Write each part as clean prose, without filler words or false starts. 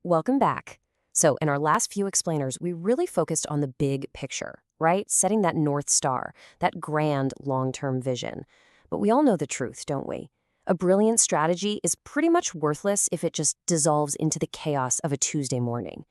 Welcome back. So, in our last few explainers, we really focused on the big picture, right? Setting that North Star, that grand long-term vision. But we all know the truth, don't we? A brilliant strategy is pretty much worthless if it just dissolves into the chaos of a Tuesday morning.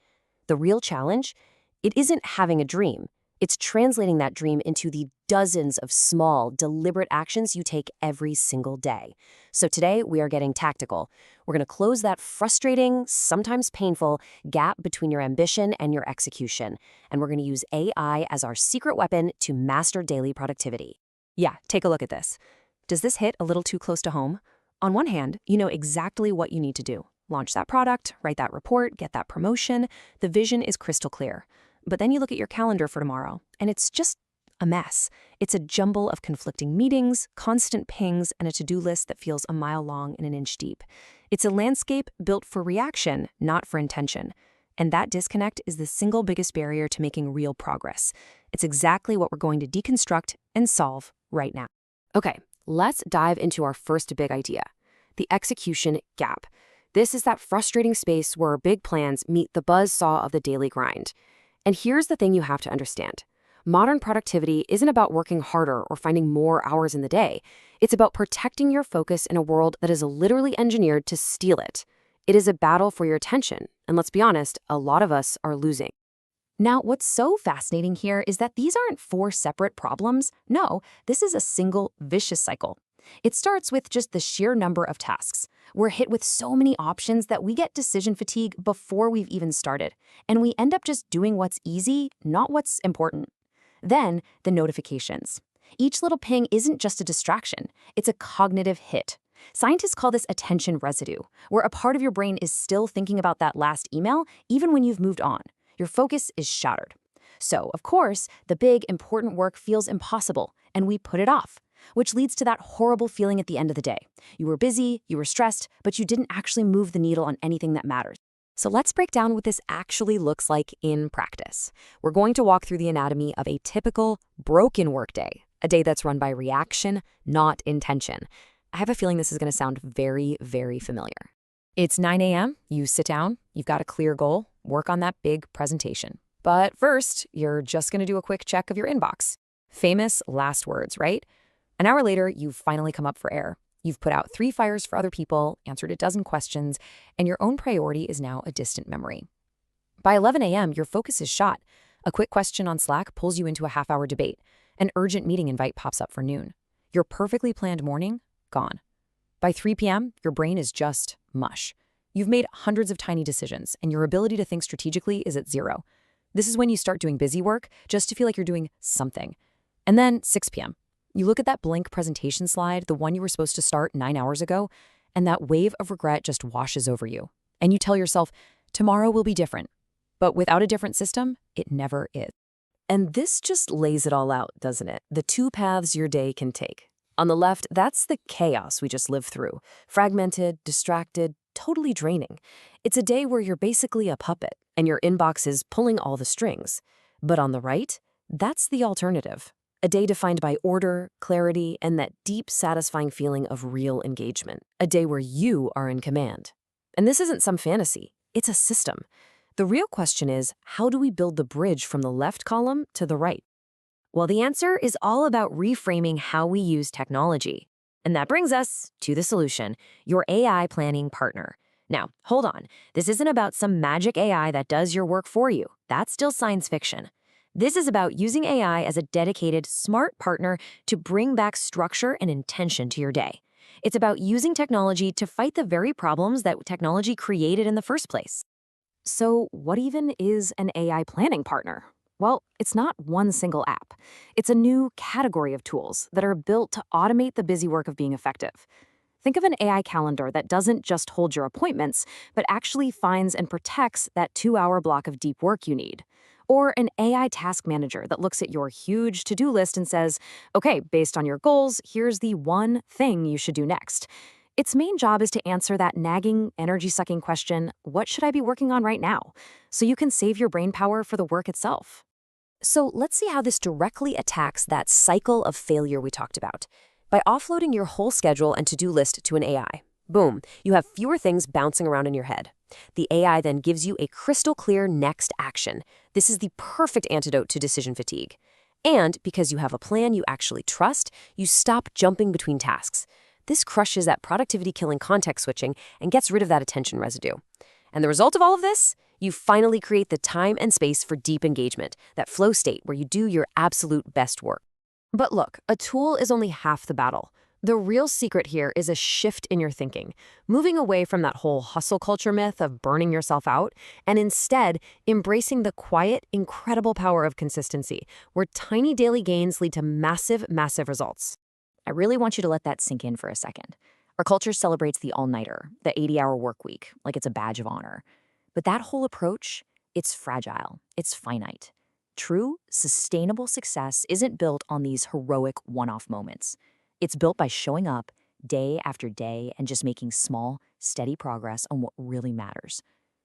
The real challenge? It isn't having a dream. It's translating that dream into the dozens of small, deliberate actions you take every single day. So today, we are getting tactical. We're going to close that frustrating, sometimes painful, gap between your ambition and your execution. And we're going to use AI as our secret weapon to master daily productivity. Yeah, take a look at this. Does this hit a little too close to home? On one hand, you know exactly what you need to do. Launch that product, write that report, get that promotion. The vision is crystal clear. But then you look at your calendar for tomorrow, and it's just a mess. It's a jumble of conflicting meetings, constant pings, and a to-do list that feels a mile long and an inch deep. It's a landscape built for reaction, not for intention. And that disconnect is the single biggest barrier to making real progress. It's exactly what we're going to deconstruct and solve right now. Okay, let's dive into our first big idea, the execution gap. This is that frustrating space where big plans meet the buzzsaw of the daily grind. And here's the thing you have to understand. Modern productivity isn't about working harder or finding more hours in the day. It's about protecting your focus in a world that is literally engineered to steal it. It is a battle for your attention, and let's be honest, a lot of us are losing. Now, what's so fascinating here is that these aren't four separate problems. No, this is a single vicious cycle. It starts with just the sheer number of tasks. We're hit with so many options that we get decision fatigue before we've even started, and we end up just doing what's easy, not what's important. Then, the notifications. Each little ping isn't just a distraction, it's a cognitive hit. Scientists call this attention residue, where a part of your brain is still thinking about that last email, even when you've moved on. Your focus is shattered. So, of course, the big, important work feels impossible, and we put it off, which leads to that horrible feeling at the end of the day. You were busy, you were stressed, but you didn't actually move the needle on anything that matters. So let's break down what this actually looks like in practice. We're going to walk through the anatomy of a typical broken workday, a day that's run by reaction, not intention. I have a feeling this is going to sound very, very familiar. It's 9 a.m., you sit down, you've got a clear goal, work on that big presentation. But first, you're just going to do a quick check of your inbox. Famous last words, right? An hour later, you've finally come up for air. You've put out 3 fires for other people, answered a dozen questions, and your own priority is now a distant memory. By 11 a.m., your focus is shot. A quick question on Slack pulls you into a half-hour debate. An urgent meeting invite pops up for noon. Your perfectly planned morning, gone. By 3 p.m., your brain is just mush. You've made hundreds of tiny decisions, and your ability to think strategically is at 0. This is when you start doing busy work just to feel like you're doing something. And then 6 p.m. You look at that blank presentation slide, the one you were supposed to start 9 hours ago, and that wave of regret just washes over you. And you tell yourself, tomorrow will be different. But without a different system, it never is. And this just lays it all out, doesn't it? The 2 paths your day can take. On the left, that's the chaos we just lived through. Fragmented, distracted, totally draining. It's a day where you're basically a puppet, and your inbox is pulling all the strings. But on the right, that's the alternative. A day defined by order, clarity, and that deep, satisfying feeling of real engagement. A day where you are in command. And this isn't some fantasy. It's a system. The real question is, how do we build the bridge from the left column to the right? Well, the answer is all about reframing how we use technology. And that brings us to the solution, your AI planning partner. Now, hold on. This isn't about some magic AI that does your work for you. That's still science fiction. This is about using AI as a dedicated, smart partner to bring back structure and intention to your day. It's about using technology to fight the very problems that technology created in the first place. So what even is an AI planning partner? Well, it's not one single app. It's a new category of tools that are built to automate the busy work of being effective. Think of an AI calendar that doesn't just hold your appointments, but actually finds and protects that 2-hour block of deep work you need. Or an AI task manager that looks at your huge to-do list and says, okay, based on your goals, here's the one thing you should do next. Its main job is to answer that nagging, energy-sucking question, what should I be working on right now? So you can save your brain power for the work itself. So let's see how this directly attacks that cycle of failure we talked about. By offloading your whole schedule and to-do list to an AI, boom, you have fewer things bouncing around in your head. The AI then gives you a crystal clear next action. This is the perfect antidote to decision fatigue. And because you have a plan you actually trust, you stop jumping between tasks. This crushes that productivity-killing context switching and gets rid of that attention residue. And the result of all of this? You finally create the time and space for deep engagement, that flow state where you do your absolute best work. But look, a tool is only half the battle. The real secret here is a shift in your thinking, moving away from that whole hustle culture myth of burning yourself out, and instead embracing the quiet, incredible power of consistency, where tiny daily gains lead to massive, massive results. I really want you to let that sink in for a second. Our culture celebrates the all-nighter, the 80-hour work week, like it's a badge of honor. But that whole approach, it's fragile, it's finite. True, sustainable success isn't built on these heroic one-off moments. It's built by showing up day after day and just making small, steady progress on what really matters.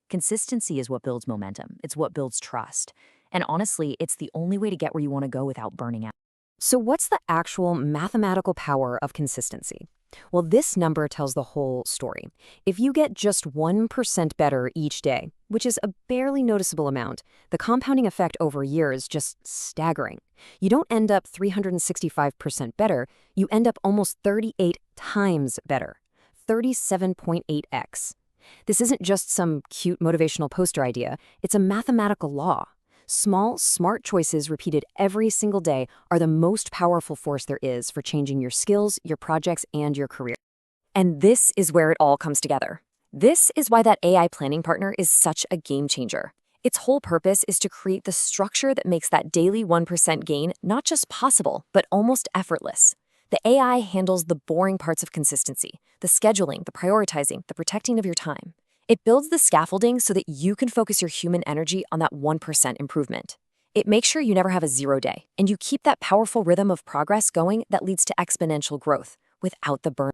Consistency is what builds momentum. It's what builds trust. And honestly, it's the only way to get where you want to go without burning out. So what's the actual mathematical power of consistency? Well, this number tells the whole story. If you get just 1% better each day, which is a barely noticeable amount, the compounding effect over a year is just staggering. You don't end up 365% better, you end up almost 38 times better, 37.8x. This isn't just some cute motivational poster idea, it's a mathematical law. Small, smart choices repeated every single day are the most powerful force there is for changing your skills, your projects, and your career. And this is where it all comes together. This is why that AI planning partner is such a game changer. Its whole purpose is to create the structure that makes that daily 1% gain not just possible, but almost effortless. The AI handles the boring parts of consistency, the scheduling, the prioritizing, the protecting of your time. It builds the scaffolding so that you can focus your human energy on that 1% improvement. It makes sure you never have a zero day, and you keep that powerful rhythm of progress going that leads to exponential growth without the burn.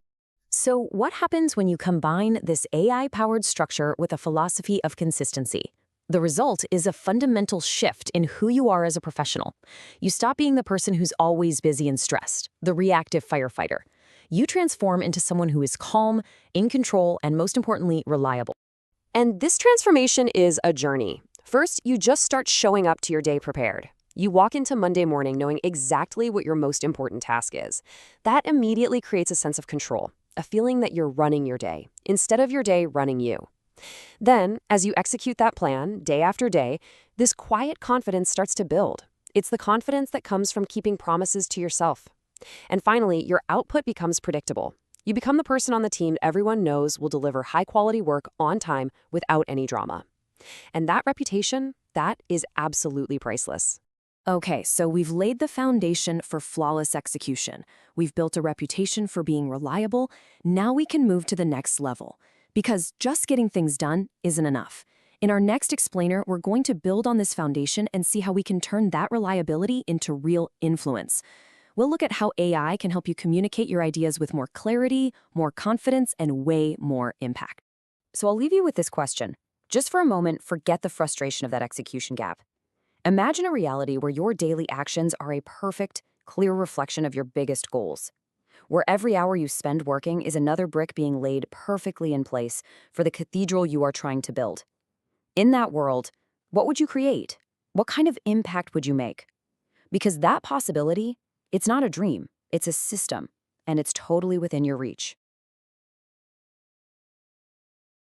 So what happens when you combine this AI-powered structure with a philosophy of consistency? The result is a fundamental shift in who you are as a professional. You stop being the person who's always busy and stressed, the reactive firefighter. You transform into someone who is calm, in control, and most importantly, reliable. And this transformation is a journey. First, you just start showing up to your day prepared. You walk into Monday morning knowing exactly what your most important task is. That immediately creates a sense of control, a feeling that you're running your day, instead of your day running you. Then, as you execute that plan, day after day, this quiet confidence starts to build. It's the confidence that comes from keeping promises to yourself. And finally, your output becomes predictable. You become the person on the team everyone knows will deliver high-quality work on time without any drama. And that reputation, that is absolutely priceless. Okay, so we've laid the foundation for flawless execution. We've built a reputation for being reliable. Now we can move to the next level. Because just getting things done isn't enough. In our next explainer, we're going to build on this foundation and see how we can turn that reliability into real influence. We'll look at how AI can help you communicate your ideas with more clarity, more confidence, and way more impact. So I'll leave you with this question. Just for a moment, forget the frustration of that execution gap. Imagine a reality where your daily actions are a perfect, clear reflection of your biggest goals, where every hour you spend working is another brick being laid perfectly in place for the cathedral you are trying to build. In that world, what would you create? What kind of impact would you make? Because that possibility, it's not a dream, it's a system, and it's totally within your reach.